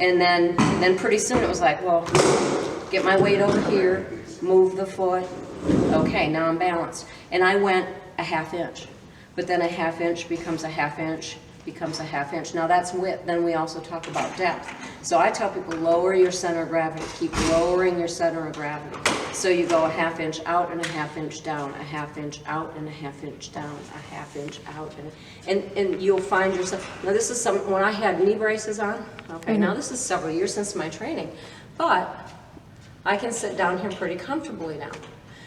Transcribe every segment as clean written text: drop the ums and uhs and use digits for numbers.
And then pretty soon it was like, well, get my weight over here, move the foot. Okay, now I'm balanced. And I went a ½ inch, but then a ½ inch becomes a ½ inch, becomes a ½ inch. Now that's width. Then we also talk about depth. So I tell people, lower your center of gravity. Keep lowering your center of gravity. So you go a ½ inch out and a ½ inch down, a ½ inch out and a ½ inch down, a ½ inch out, and you'll find yourself. Now this is when I had knee braces on. Okay, now this is several years since my training, but I can sit down here pretty comfortably now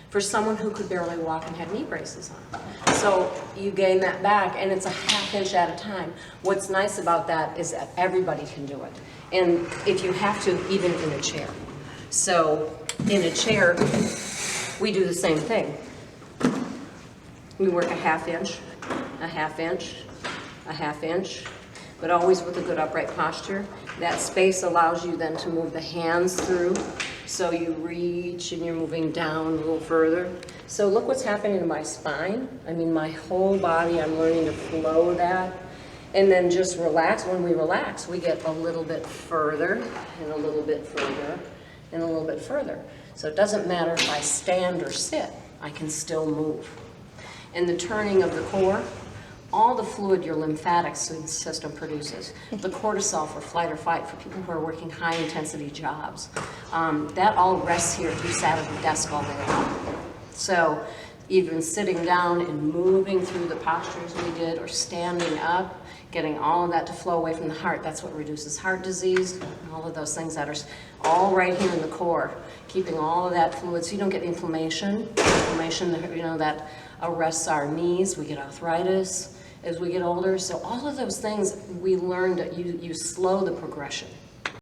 for someone who could barely walk and had knee braces on. So you gain that back, and it's a ½ inch at a time. What's nice about that is that everybody can do it, and if you have to, even in a chair. So in a chair, we do the same thing. We work a ½ inch, a ½ inch, a ½ inch, but always with a good upright posture. That space allows you then to move the hands through. So you reach and you're moving down a little further. So look what's happening to my spine. I mean, my whole body, I'm learning to flow that. And then just relax. When we relax, we get a little bit further and a little bit further and a little bit further. So it doesn't matter if I stand or sit, I can still move. And the turning of the core, all the fluid your lymphatic system produces, the cortisol for flight or fight for people who are working high intensity jobs, that all rests here if you sat at a desk all day long. So even sitting down and moving through the postures we did, or standing up, getting all of that to flow away from the heart, that's what reduces heart disease, all of those things that are all right here in the core, keeping all of that fluid so you don't get inflammation, that arrests our knees, we get arthritis as we get older. So all of those things we learned that you slow the progression.